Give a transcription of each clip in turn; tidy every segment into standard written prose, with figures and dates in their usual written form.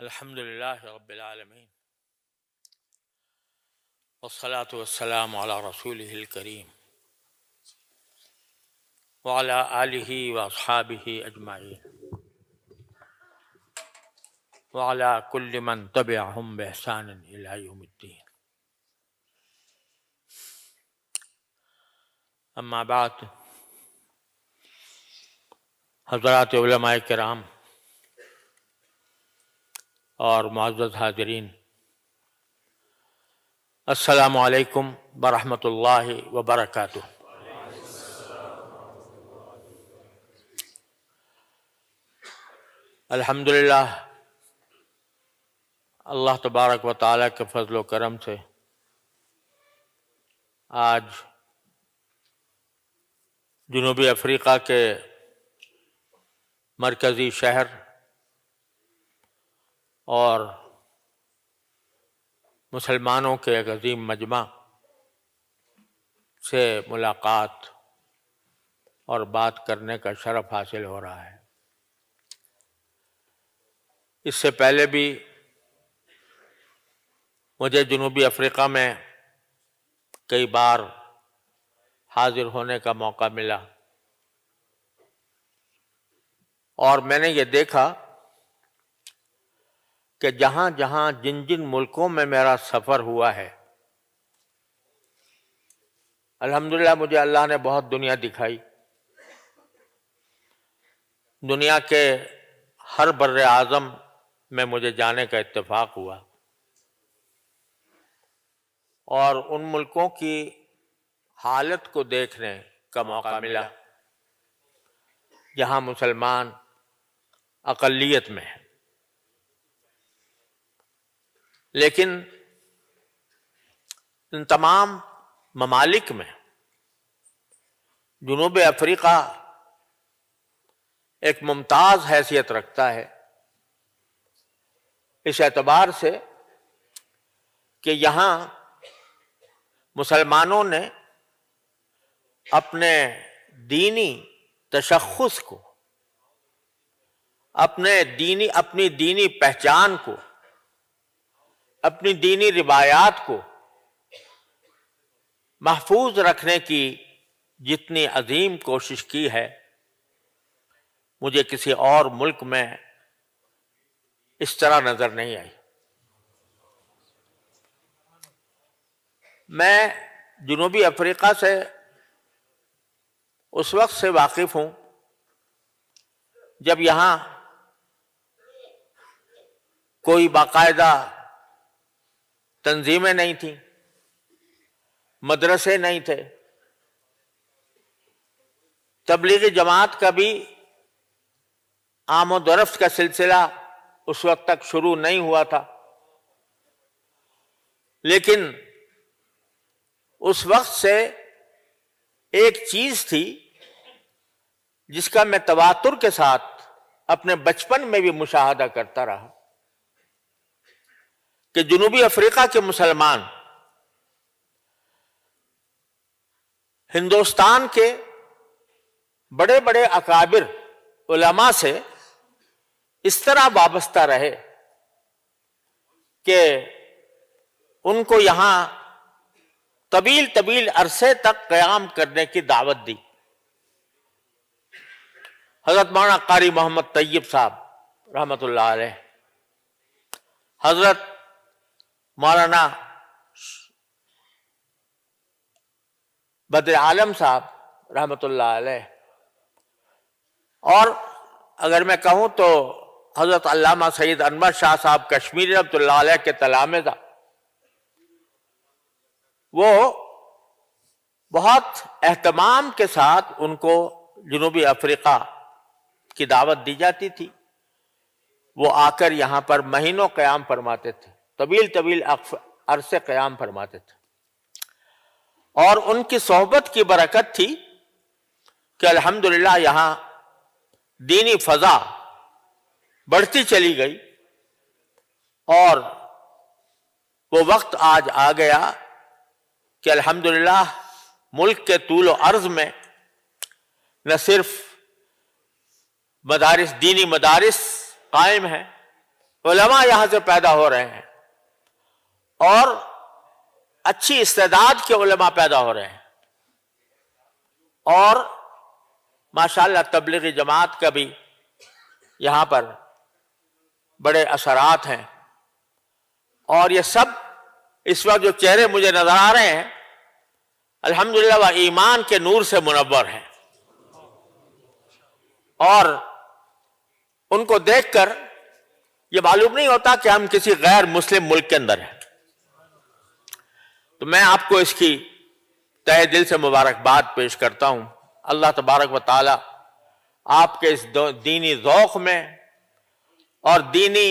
الحمد للہ رب العالمین والصلاة والسلام علی رسولہ الکریم وعلی آلہ واصحابہ اجمعین وعلی کل من تبعہم بإحسان الی یوم الدین. اما بعد، حضرات علماء کرام اور معزز حاضرین، السلام علیکم ورحمۃ اللہ وبرکاتہ. الحمدللہ، اللہ تبارک و تعالیٰ کے فضل و کرم سے آج جنوبی افریقہ کے مرکزی شہر اور مسلمانوں کے ایک عظیم مجمع سے ملاقات اور بات کرنے کا شرف حاصل ہو رہا ہے. اس سے پہلے بھی مجھے جنوبی افریقہ میں کئی بار حاضر ہونے کا موقع ملا، اور میں نے یہ دیکھا کہ جہاں جہاں جن جن ملکوں میں میرا سفر ہوا ہے، الحمدللہ مجھے اللہ نے بہت دنیا دکھائی. دنیا کے ہر بر اعظم میں مجھے جانے کا اتفاق ہوا، اور ان ملکوں کی حالت کو دیکھنے کا موقع ملا جہاں مسلمان اقلیت میں ہیں. لیکن ان تمام ممالک میں جنوب افریقہ ایک ممتاز حیثیت رکھتا ہے، اس اعتبار سے کہ یہاں مسلمانوں نے اپنے دینی تشخص کو، اپنی دینی پہچان کو، اپنی دینی روایات کو محفوظ رکھنے کی جتنی عظیم کوشش کی ہے، مجھے کسی اور ملک میں اس طرح نظر نہیں آئی. میں جنوبی افریقہ سے اس وقت سے واقف ہوں جب یہاں کوئی باقاعدہ تنظیمیں نہیں تھیں، مدرسے نہیں تھے، تبلیغی جماعت کا بھی آمد و رفت کا سلسلہ اس وقت تک شروع نہیں ہوا تھا. لیکن اس وقت سے ایک چیز تھی جس کا میں تواتر کے ساتھ اپنے بچپن میں بھی مشاہدہ کرتا رہا، کہ جنوبی افریقہ کے مسلمان ہندوستان کے بڑے بڑے اکابر علماء سے اس طرح وابستہ رہے کہ ان کو یہاں طویل عرصے تک قیام کرنے کی دعوت دی. حضرت مولانا قاری محمد طیب صاحب رحمۃ اللہ علیہ، حضرت مولانا بدر عالم صاحب رحمۃ اللہ علیہ، اور اگر میں کہوں تو حضرت علامہ سید انور شاہ صاحب کشمیری رحمۃ اللہ علیہ کے تلامذہ، وہ بہت اہتمام کے ساتھ ان کو جنوبی افریقہ کی دعوت دی جاتی تھی. وہ آ کر یہاں پر مہینوں قیام فرماتے تھے، طویل عرصے قیام فرماتے تھے، اور ان کی صحبت کی برکت تھی کہ الحمدللہ یہاں دینی فضا بڑھتی چلی گئی، اور وہ وقت آج آ گیا کہ الحمدللہ ملک کے طول و عرض میں نہ صرف دینی مدارس قائم ہیں، علماء یہاں سے پیدا ہو رہے ہیں اور اچھی استعداد کے علماء پیدا ہو رہے ہیں، اور ماشاءاللہ تبلیغی جماعت کا بھی یہاں پر بڑے اثرات ہیں، اور یہ سب اس وقت جو چہرے مجھے نظر آ رہے ہیں الحمدللہ وہ ایمان کے نور سے منور ہیں، اور ان کو دیکھ کر یہ معلوم نہیں ہوتا کہ ہم کسی غیر مسلم ملک کے اندر ہیں۔ تو میں آپ کو اس کی تہہ دل سے مبارکباد پیش کرتا ہوں۔ اللہ تبارک و تعالی آپ کے اس دینی ذوق میں اور دینی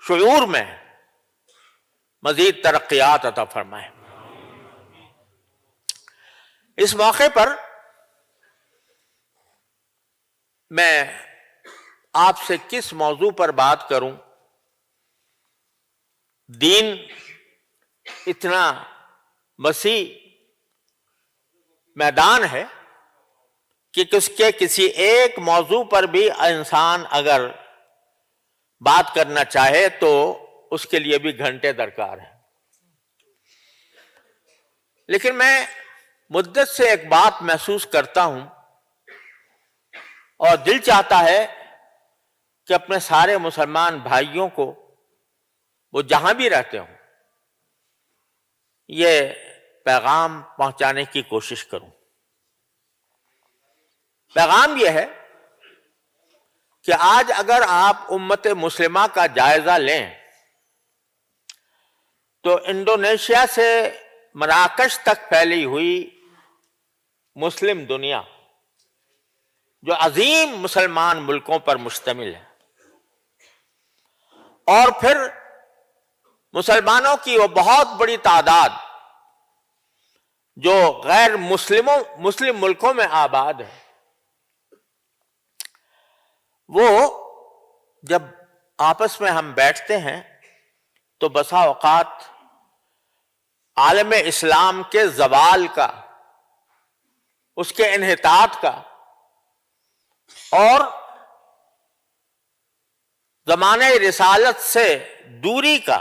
شعور میں مزید ترقیات عطا فرمائے۔ اس موقع پر میں آپ سے کس موضوع پر بات کروں؟ دین اتنا وسیع میدان ہے کہ اس کے کسی ایک موضوع پر بھی انسان اگر بات کرنا چاہے تو اس کے لیے بھی گھنٹے درکار ہیں۔ لیکن میں مدت سے ایک بات محسوس کرتا ہوں اور دل چاہتا ہے کہ اپنے سارے مسلمان بھائیوں کو وہ جہاں بھی رہتے ہوں یہ پیغام پہنچانے کی کوشش کروں۔ پیغام یہ ہے کہ آج اگر آپ امت مسلمہ کا جائزہ لیں تو انڈونیشیا سے مراکش تک پھیلی ہوئی مسلم دنیا جو عظیم مسلمان ملکوں پر مشتمل ہے، اور پھر مسلمانوں کی وہ بہت بڑی تعداد جو غیر مسلم ملکوں میں آباد ہے، وہ جب آپس میں ہم بیٹھتے ہیں تو بسا اوقات عالم اسلام کے زوال کا، اس کے انحطاط کا اور زمانہ رسالت سے دوری کا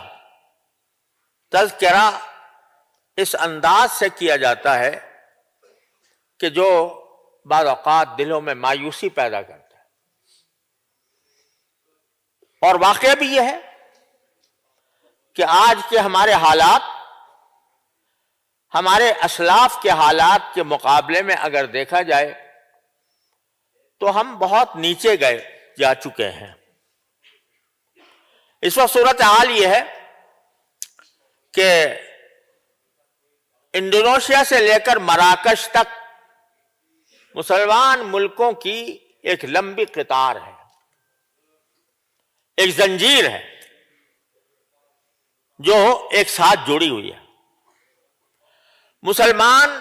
تذکرہ اس انداز سے کیا جاتا ہے کہ جو بعض اوقات دلوں میں مایوسی پیدا کرتا ہے۔ اور واقعہ بھی یہ ہے کہ آج کے ہمارے حالات ہمارے اسلاف کے حالات کے مقابلے میں اگر دیکھا جائے تو ہم بہت نیچے جا چکے ہیں۔ اس وقت صورتحال یہ ہے کہ انڈونیشیا سے لے کر مراکش تک مسلمان ملکوں کی ایک لمبی قطار ہے، ایک زنجیر ہے جو ایک ساتھ جڑی ہوئی ہے۔ مسلمان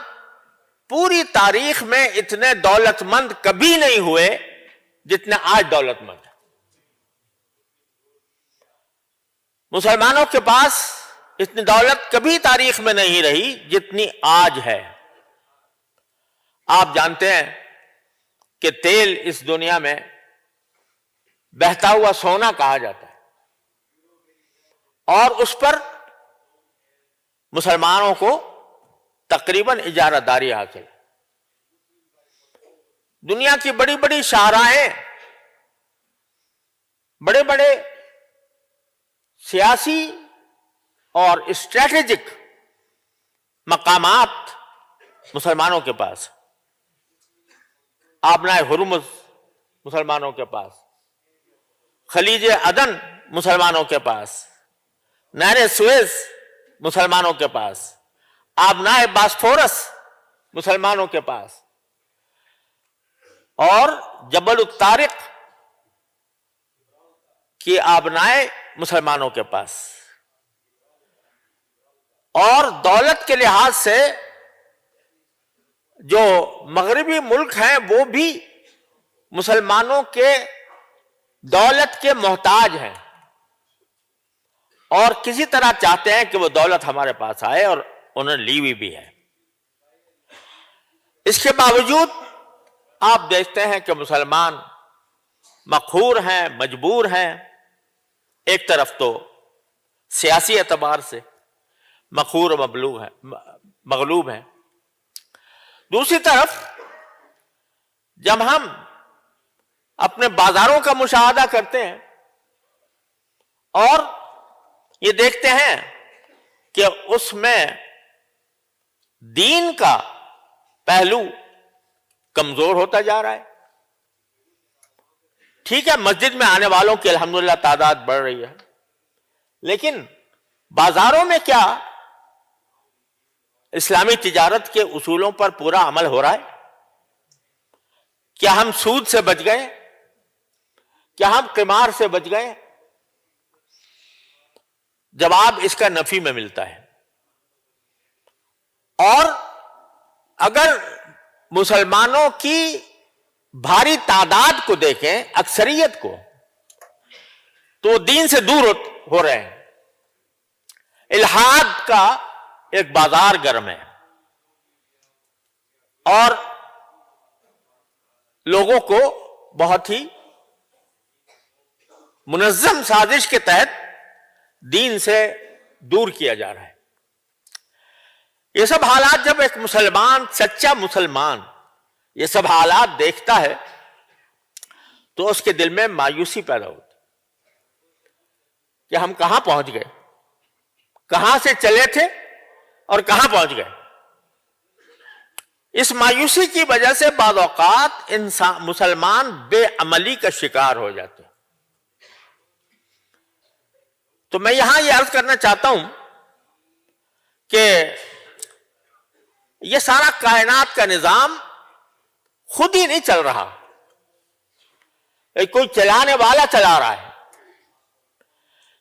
پوری تاریخ میں اتنے دولت مند کبھی نہیں ہوئے جتنے آج دولت مند ہیں۔ مسلمانوں کے پاس اتنی دولت کبھی تاریخ میں نہیں رہی جتنی آج ہے۔ آپ جانتے ہیں کہ تیل اس دنیا میں بہتا ہوا سونا کہا جاتا ہے، اور اس پر مسلمانوں کو تقریباً اجارہ داری حاصل ہے۔ دنیا کی بڑی بڑی شاہراہیں، بڑے بڑے سیاسی اور اسٹریٹجک مقامات مسلمانوں کے پاس، آبنائے ہرمز مسلمانوں کے پاس، خلیج عدن مسلمانوں کے پاس، نہر سویز مسلمانوں کے پاس، آبنائے باسفورس مسلمانوں کے پاس، اور جبل الطارق کی آبنائے مسلمانوں کے پاس۔ اور دولت کے لحاظ سے جو مغربی ملک ہیں وہ بھی مسلمانوں کے دولت کے محتاج ہیں، اور کسی طرح چاہتے ہیں کہ وہ دولت ہمارے پاس آئے، اور انہوں نے لی ہوئی بھی ہے۔ اس کے باوجود آپ دیکھتے ہیں کہ مسلمان مقہور ہیں، مجبور ہیں، ایک طرف تو سیاسی اعتبار سے مقہور و مغلوب ہیں، دوسری طرف جب ہم اپنے بازاروں کا مشاہدہ کرتے ہیں اور یہ دیکھتے ہیں کہ اس میں دین کا پہلو کمزور ہوتا جا رہا ہے. ٹھیک ہے، مسجد میں آنے والوں کی الحمدللہ تعداد بڑھ رہی ہے، لیکن بازاروں میں کیا اسلامی تجارت کے اصولوں پر پورا عمل ہو رہا ہے؟ کیا ہم سود سے بچ گئے؟ کیا ہم قمار سے بچ گئے؟ جواب اس کا نفی میں ملتا ہے. اور اگر مسلمانوں کی بھاری تعداد کو دیکھیں، اکثریت کو، تو وہ دین سے دور ہو رہے ہیں. الحاد کا ایک بازار گرم ہے اور لوگوں کو بہت ہی منظم سازش کے تحت دین سے دور کیا جا رہا ہے. یہ سب حالات جب ایک مسلمان، سچا مسلمان یہ سب حالات دیکھتا ہے تو اس کے دل میں مایوسی پیدا ہوتی کہ ہم کہاں پہنچ گئے، کہاں سے چلے تھے اور کہاں پہنچ گئے. اس مایوسی کی وجہ سے بعض اوقات مسلمان بے عملی کا شکار ہو جاتے ہیں. تو میں یہاں یہ عرض کرنا چاہتا ہوں کہ یہ سارا کائنات کا نظام خود ہی نہیں چل رہا، کوئی چلانے والا چلا رہا ہے،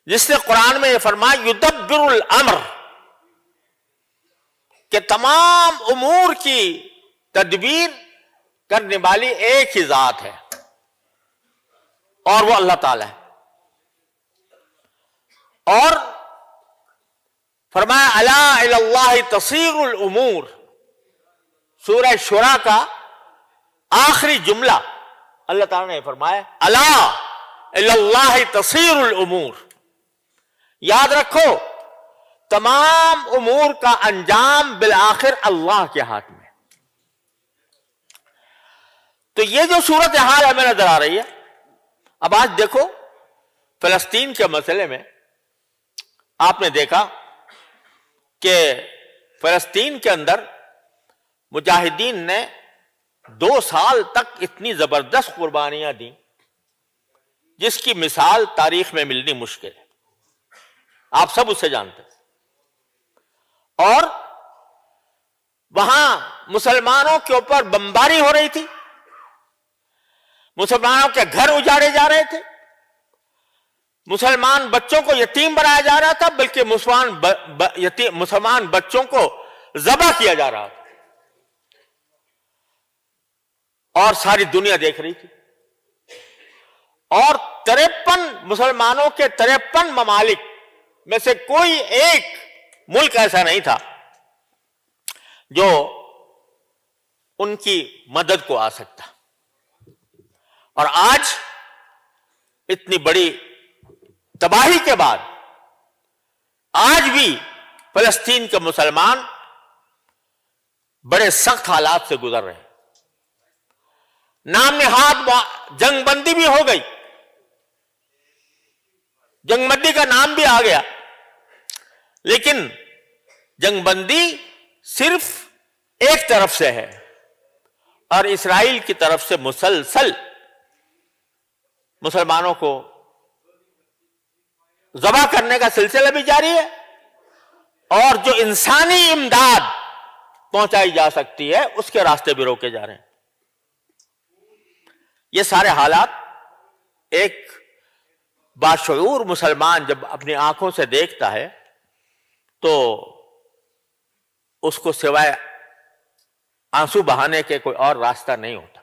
جس نے قرآن میں یہ فرمایا یدبر الامر، کہ تمام امور کی تدبیر کرنے والی ایک ہی ذات ہے اور وہ اللہ تعالی ہے. اور فرمایا الا الی اللہ تصیر الامور، سورہ شورى کا آخری جملہ اللہ تعالیٰ نے فرمایا الا الی اللہ تصیر الامور. یاد رکھو تمام امور کا انجام بالآخر اللہ کے ہاتھ میں. تو یہ جو صورتحال ہمیں نظر آ رہی ہے، اب آج دیکھو فلسطین کے مسئلے میں آپ نے دیکھا کہ فلسطین کے اندر مجاہدین نے 2 سال تک اتنی زبردست قربانیاں دیں جس کی مثال تاریخ میں ملنی مشکل ہے. آپ سب اسے جانتے ہیں. اور وہاں مسلمانوں کے اوپر بمباری ہو رہی تھی، مسلمانوں کے گھر اجاڑے جا رہے تھے، مسلمان بچوں کو یتیم بنایا جا رہا تھا، بلکہ مسلمان بچوں کو ذبح کیا جا رہا تھا، اور ساری دنیا دیکھ رہی تھی. اور 53 مسلمانوں کے 53 ممالک میں سے کوئی ایک ملک ایسا نہیں تھا جو ان کی مدد کو آ سکتا. اور آج اتنی بڑی تباہی کے بعد آج بھی فلسطین کے مسلمان بڑے سخت حالات سے گزر رہے ہیں. نام نہاد جنگ بندی بھی ہو گئی، جنگ بندی کا نام بھی آ گیا، لیکن جنگ بندی صرف ایک طرف سے ہے اور اسرائیل کی طرف سے مسلسل مسلمانوں کو ذبح کرنے کا سلسلہ بھی جاری ہے، اور جو انسانی امداد پہنچائی جا سکتی ہے اس کے راستے بھی روکے جا رہے ہیں. یہ سارے حالات ایک باشعور مسلمان جب اپنی آنکھوں سے دیکھتا ہے تو اس کو سوائے آنسو بہانے کے کوئی اور راستہ نہیں ہوتا.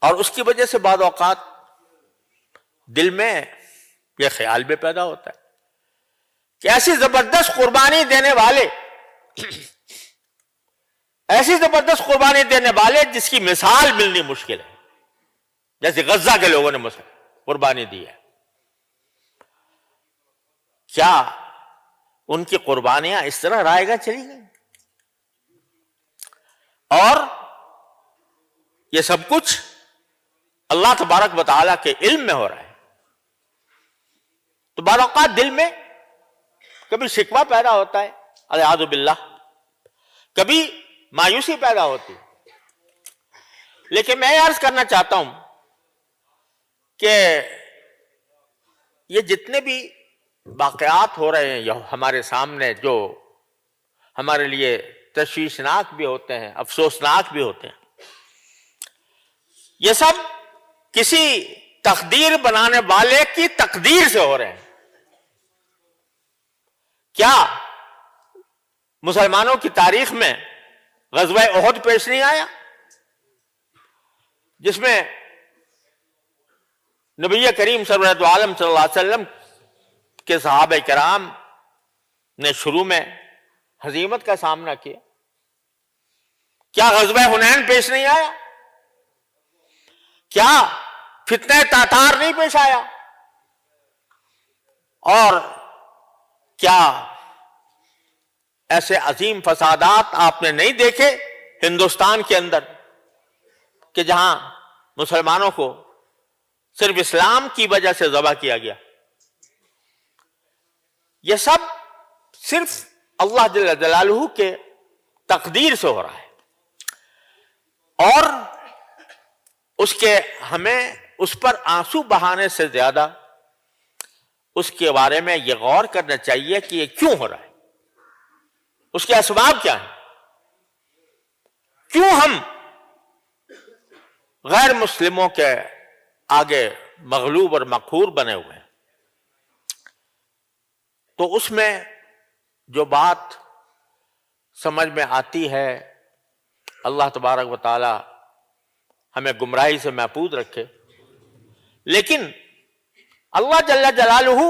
اور اس کی وجہ سے بعض اوقات دل میں یہ خیال بھی پیدا ہوتا ہے کہ ایسی زبردست قربانی دینے والے، ایسی زبردست قربانی دینے والے جس کی مثال ملنی مشکل ہے، جیسے غزہ کے لوگوں نے مثلا قربانی دی ہے، کیا ان کی قربانیاں اس طرح رائے گاہ چلی گئیں؟ اور یہ سب کچھ اللہ تبارک و تعالیٰ کے علم میں ہو رہا ہے۔ تو بعض اوقات دل میں کبھی شکوہ پیدا ہوتا ہے، اعوذ باللہ، کبھی مایوسی پیدا ہوتی، لیکن میں عرض کرنا چاہتا ہوں کہ یہ جتنے بھی واقعات ہو رہے ہیں یہ ہمارے سامنے، جو ہمارے لیے تشویشناک بھی ہوتے ہیں، افسوسناک بھی ہوتے ہیں، یہ سب کسی تقدیر بنانے والے کی تقدیر سے ہو رہے ہیں۔ کیا مسلمانوں کی تاریخ میں غزوہ احد پیش نہیں آیا جس میں نبی کریم سرورت عالم صلی اللہ علیہ وسلم کے صحابہ کرام نے شروع میں ہزیمت کا سامنا کیا؟ کیا غزوہ حنین پیش نہیں آیا؟ کیا فتنہ تاتار نہیں پیش آیا؟ اور کیا ایسے عظیم فسادات آپ نے نہیں دیکھے ہندوستان کے اندر کہ جہاں مسلمانوں کو صرف اسلام کی وجہ سے ذبح کیا گیا؟ یہ سب صرف اللہ جل جلالہ کے تقدیر سے ہو رہا ہے، اور اس کے ہمیں اس پر آنسو بہانے سے زیادہ اس کے بارے میں یہ غور کرنا چاہیے کہ یہ کیوں ہو رہا ہے، اس کے اسباب کیا ہیں، کیوں ہم غیر مسلموں کے آگے مغلوب اور مقہور بنے ہوئے ہیں۔ تو اس میں جو بات سمجھ میں آتی ہے، اللہ تبارک و تعالی ہمیں گمراہی سے محفوظ رکھے، لیکن اللہ جل جلالہ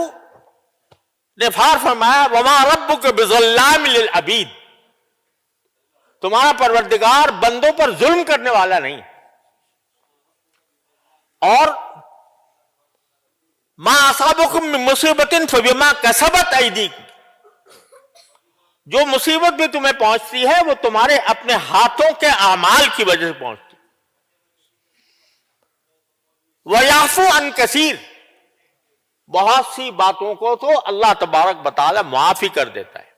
نے فرمایا وما ربک بظلام للعبید، تمہارا پروردگار بندوں پر ظلم کرنے والا نہیں، اور ما اصابکم من مصیبت فبما کسبت ایدیکم، جو مصیبت بھی تمہیں پہنچتی ہے وہ تمہارے اپنے ہاتھوں کے اعمال کی وجہ سے پہنچتی۔ وَيَعْفُو عَنْ كَثِيرٍ، بہت سی باتوں کو تو اللہ تبارک و تعالی معافی کر دیتا ہے،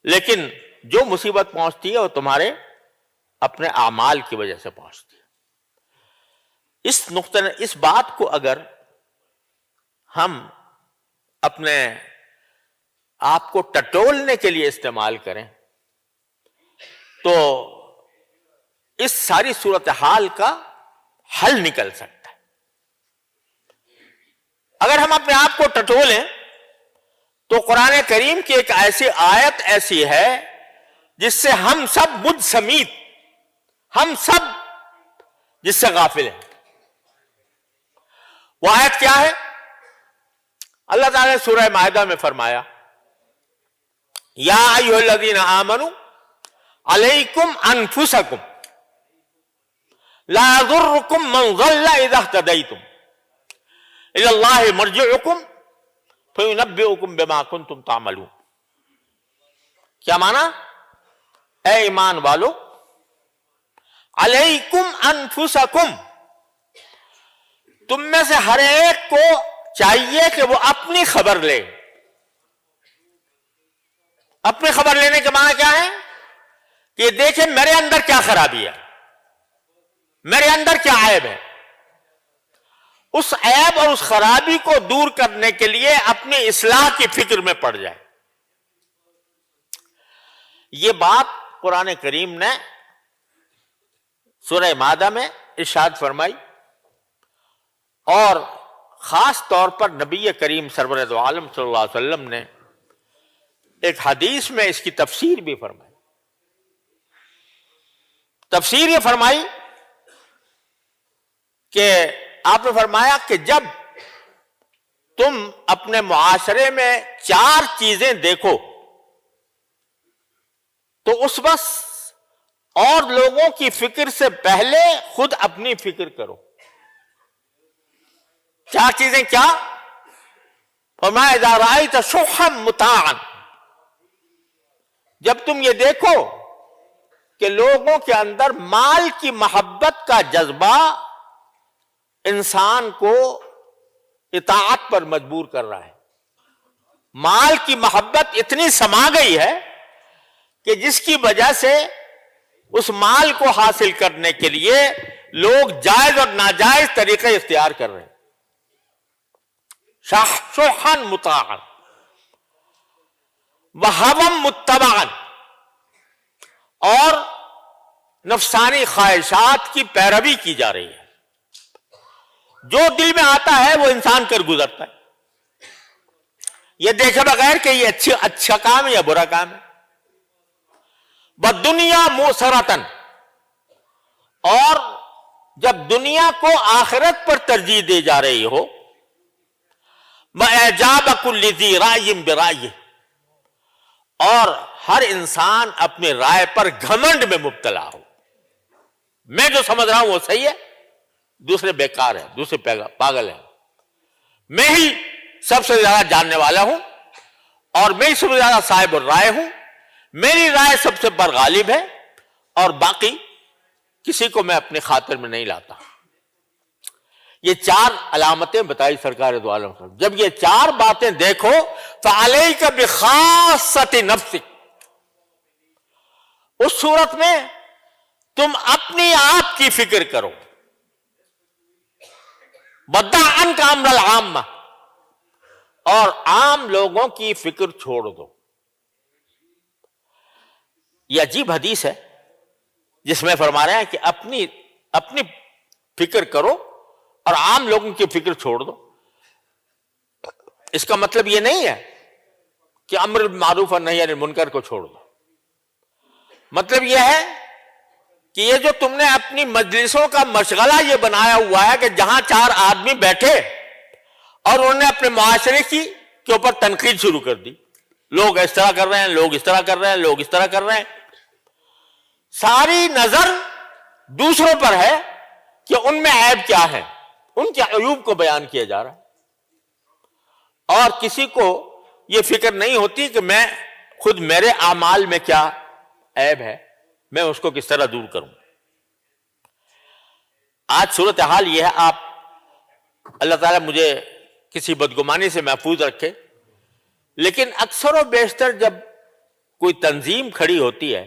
لیکن جو مصیبت پہنچتی ہے وہ تمہارے اپنے اعمال کی وجہ سے پہنچتی ہے۔ اس نقطہ، اس بات کو اگر ہم اپنے آپ کو ٹٹولنے کے لیے استعمال کریں تو اس ساری صورتحال کا حل نکل سکتا ہے۔ اگر ہم اپنے آپ کو ٹٹولیں تو قرآن کریم کی ایک ایسی آیت ایسی ہے جس سے ہم سب مجھ سمیت ہم سب جس سے غافل ہیں۔ وہ آیت کیا ہے؟ اللہ تعالیٰ نے سورہ مائدہ میں فرمایا یا ایھا الذین آمنوا علیکم انفسکم لا یضرکم من ضل اذا اہتدیتم الی اللہ مرجعکم فینبئکم بما کنتم تعملون۔ کیا معنی؟ اے ایمان والو، علیکم انفسکم، تم میں سے ہر ایک کو چاہیے کہ وہ اپنی خبر لے۔ اپنی خبر لینے کے معنی کیا ہے؟ کہ دیکھیں میرے اندر کیا خرابی ہے، میرے اندر کیا عیب ہے، اس عیب اور اس خرابی کو دور کرنے کے لیے اپنی اصلاح کی فکر میں پڑ جائے۔ یہ بات قرآن کریم نے سورہ مائدہ میں ارشاد فرمائی، اور خاص طور پر نبی کریم سرور دو عالم صلی اللہ علیہ وسلم نے ایک حدیث میں اس کی تفسیر بھی فرمائی۔ تفسیر یہ فرمائی کہ آپ نے فرمایا کہ جب تم اپنے معاشرے میں 4 چیزیں دیکھو تو اس وقت اور لوگوں کی فکر سے پہلے خود اپنی فکر کرو۔ چار چیزیں کیا؟ فرمایا اذا رأیت شحا مطاعا، جب تم یہ دیکھو کہ لوگوں کے اندر مال کی محبت کا جذبہ انسان کو اطاعت پر مجبور کر رہا ہے، مال کی محبت اتنی سما گئی ہے کہ جس کی وجہ سے اس مال کو حاصل کرنے کے لیے لوگ جائز اور ناجائز طریقے اختیار کر رہے ہیں. شحا مطاعا وہوا متبعا، اور نفسانی خواہشات کی پیروی کی جا رہی ہے. جو دل میں آتا ہے وہ انسان کر گزرتا ہے، یہ دیکھے بغیر کہ یہ اچھا کام ہے یا برا کام ہے. بَالدُّنْيَا مُؤْثَرَةً، اور جب دنیا کو آخرت پر ترجیح دی جا رہی ہو، وَإِعْجَابَ كُلِّ ذِي رَأْيٍ بِرَأْيِهِ، اور ہر انسان اپنے رائے پر گھمنڈ میں مبتلا ہو. میں جو سمجھ رہا ہوں وہ صحیح ہے، دوسرے بیکار ہیں، دوسرے پاگل ہیں، میں ہی سب سے زیادہ جاننے والا ہوں اور میں ہی سب سے زیادہ صاحب الرائے ہوں، میری رائے سب سے پر غالب ہے، اور باقی کسی کو میں اپنی خاطر میں نہیں لاتا. یہ چار علامتیں بتائی سرکار دو عالم صلی اللہ علیہ وسلم. جب یہ چار باتیں دیکھو فَعَلَيْكَ بِخَاصَّةِ نَفْسِكَ، اس صورت میں تم اپنی آپ کی فکر کرو. وَدَعْ عَنْكَ أَمْرَ الْعَامَّةِ، اور عام لوگوں کی فکر چھوڑ دو. یہ عجیب حدیث ہے جس میں فرما رہے ہیں کہ اپنی فکر کرو اور عام لوگوں کی فکر چھوڑ دو. اس کا مطلب یہ نہیں ہے کہ امر بالمعروف اور نہی عن المنکر کو چھوڑ دو. مطلب یہ ہے کہ یہ جو تم نے اپنی مجلسوں کا مشغلہ یہ بنایا ہوا ہے کہ جہاں چار آدمی بیٹھے اور انہوں نے اپنے معاشرے کے اوپر تنقید شروع کر دی، لوگ اس طرح کر رہے ہیں، لوگ اس طرح کر رہے ہیں، لوگ اس طرح کر رہے ہیں، ساری نظر دوسروں پر ہے کہ ان میں عیب کیا ہے، ان کے عیوب کو بیان کیا جا رہا ہے، اور کسی کو یہ فکر نہیں ہوتی کہ میں خود میرے اعمال میں کیا عیب ہے، میں اس کو کس طرح دور کروں. آج صورتحال یہ ہے، اللہ تعالیٰ مجھے کسی بدگمانی سے محفوظ رکھے، لیکن اکثر و بیشتر جب کوئی تنظیم کھڑی ہوتی ہے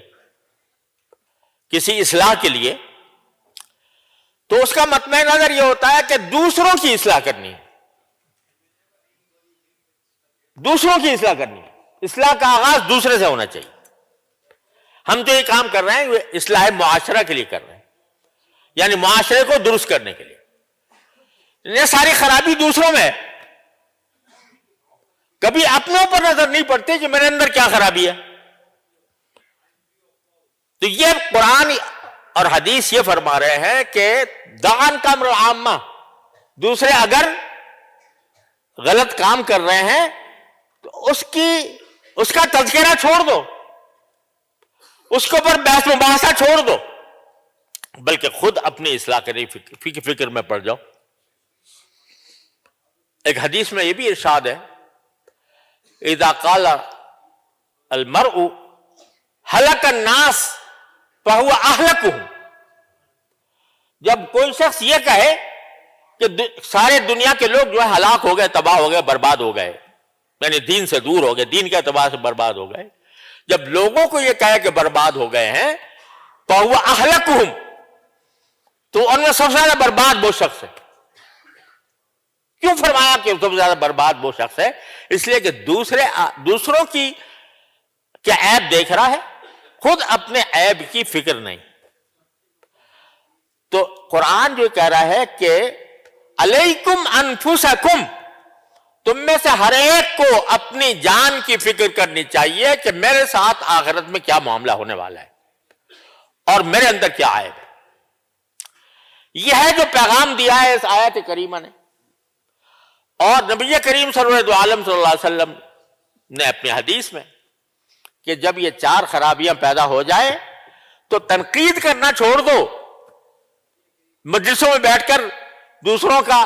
کسی اصلاح کے لیے تو اس کا مطمع نظر یہ ہوتا ہے کہ دوسروں کی اصلاح کرنی ہے، دوسروں کی اصلاح کرنی ہے. اصلاح کا آغاز دوسرے سے ہونا چاہیے. ہم جو یہ کام کر رہے ہیں وہ اصلاح معاشرہ کے لیے کر رہے ہیں، یعنی معاشرے کو درست کرنے کے لیے. یہ ساری خرابی دوسروں میں ہے، کبھی اپنوں پر نظر نہیں پڑتی کہ میرے اندر کیا خرابی ہے. تو یہ قرآن اور حدیث یہ فرما رہے ہیں کہ دعن کا امر عامہ، دوسرے اگر غلط کام کر رہے ہیں تو اس کا تذکرہ چھوڑ دو، اس کے اوپر بحث مباحثہ چھوڑ دو، بلکہ خود اپنی اصلاح کرنے کی فکر میں پڑ جاؤ. ایک حدیث میں یہ بھی ارشاد ہے، اذا قال المرء هلك الناس فهو اهلكهم، جب کوئی شخص یہ کہے کہ سارے دنیا کے لوگ جو ہے ہلاک ہو گئے، تباہ ہو گئے، برباد ہو گئے، یعنی دین سے دور ہو گئے، دین کے اعتبار سے برباد ہو گئے، جب لوگوں کو یہ کہے کہ برباد ہو گئے ہیں فهو اهلكهم، تو ان میں سب سے زیادہ برباد وہ شخص ہے. کیوں فرمایا کہ سب سے زیادہ برباد وہ شخص ہے؟ اس لیے کہ دوسروں کی کیا عیب دیکھ رہا ہے، خود اپنے عیب کی فکر نہیں. تو قرآن جو کہہ رہا ہے کہ علیکم انفسکم، تم میں سے ہر ایک کو اپنی جان کی فکر کرنی چاہیے کہ میرے ساتھ آخرت میں کیا معاملہ ہونے والا ہے اور میرے اندر کیا عیب ہے. یہ ہے جو پیغام دیا ہے اس آیت کریمہ نے، اور نبی کریم صلی اللہ علیہ وسلم نے اپنی حدیث میں کہ جب یہ چار خرابیاں پیدا ہو جائے تو تنقید کرنا چھوڑ دو، مجلسوں میں بیٹھ کر دوسروں کا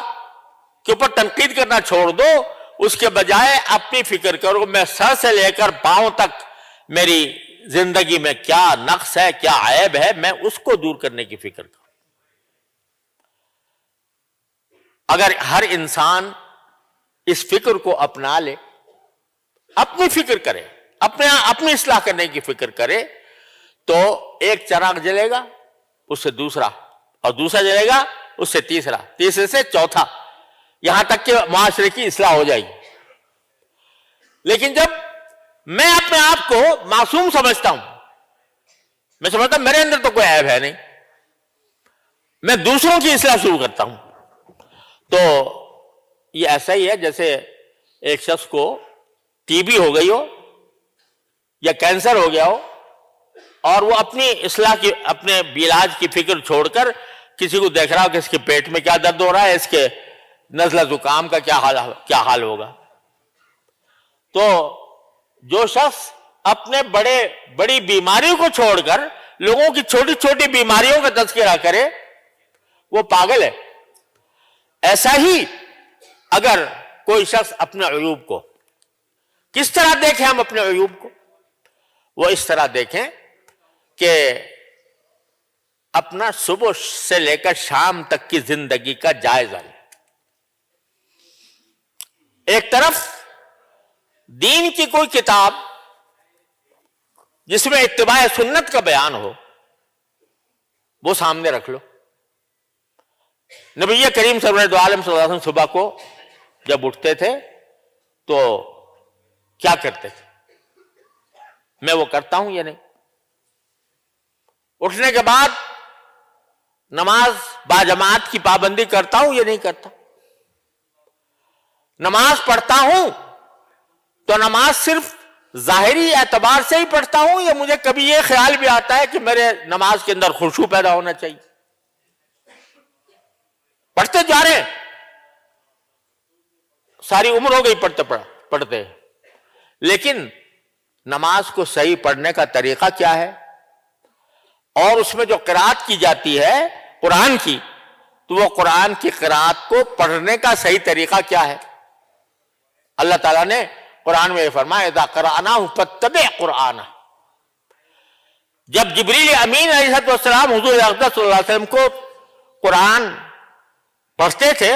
کے اوپر تنقید کرنا چھوڑ دو، اس کے بجائے اپنی فکر کرو میں سر سے لے کر پاؤں تک میری زندگی میں کیا نقص ہے، کیا عیب ہے، میں اس کو دور کرنے کی فکر کروں۔ اگر ہر انسان اس فکر کو اپنا لے، اپنی فکر کرے، اپنی اصلاح کرنے کی فکر کرے، تو ایک چراغ جلے گا، اس سے دوسرا، اور دوسرا جلے گا، اس سے تیسرا، تیسرے سے چوتھا، یہاں تک کہ معاشرے کی اصلاح ہو جائے گی۔ لیکن جب میں اپنے آپ کو معصوم سمجھتا ہوں، میں سمجھتا ہوں میرے اندر تو کوئی عیب ہے نہیں، میں دوسروں کی اصلاح شروع کرتا ہوں، تو یہ ایسا ہی ہے جیسے ایک شخص کو ٹی بی ہو گئی ہو یا کینسر ہو گیا ہو، اور وہ اپنی اصلاح کی، اپنے علاج کی فکر چھوڑ کر کسی کو دیکھ رہا ہو کہ اس کے پیٹ میں کیا درد ہو رہا ہے، اس کے نزلہ زکام کا کیا حال ہوگا۔ تو جو شخص اپنے بڑی بیماریوں کو چھوڑ کر لوگوں کی چھوٹی چھوٹی بیماریوں کا تذکرہ کرے، وہ پاگل ہے۔ ایسا ہی اگر کوئی شخص اپنے عیوب کو، کس طرح دیکھیں ہم اپنے عیوب کو؟ وہ اس طرح دیکھیں کہ اپنا صبح سے لے کر شام تک کی زندگی کا جائزہ لیں۔ ایک طرف دین کی کوئی کتاب جس میں اتباع سنت کا بیان ہو، وہ سامنے رکھ لو۔ نبی کریم صلی اللہ علیہ وسلم صبح کو جب اٹھتے تھے تو کیا کرتے تھے؟ میں وہ کرتا ہوں یا نہیں؟ اٹھنے کے بعد نماز باجماعت کی پابندی کرتا ہوں یا نہیں کرتا؟ نماز پڑھتا ہوں تو نماز صرف ظاہری اعتبار سے ہی پڑھتا ہوں، یا مجھے کبھی یہ خیال بھی آتا ہے کہ میرے نماز کے اندر خشوع پیدا ہونا چاہیے؟ پڑھتے جا رہے ہیں، ساری عمر ہو گئی پڑھتے، لیکن نماز کو صحیح پڑھنے کا طریقہ کیا ہے؟ اور اس میں جو قرات کی جاتی ہے قرآن کی، تو وہ قرآن کی قرات کو پڑھنے کا صحیح طریقہ کیا ہے؟ اللہ تعالیٰ نے قرآن میں یہ فرمایا اذا قرأناہ فاتبع قرآنہ۔ جب جبریل امین علیہ السلام حضور اقدس صلی اللہ علیہ وسلم کو قرآن پڑھتے تھے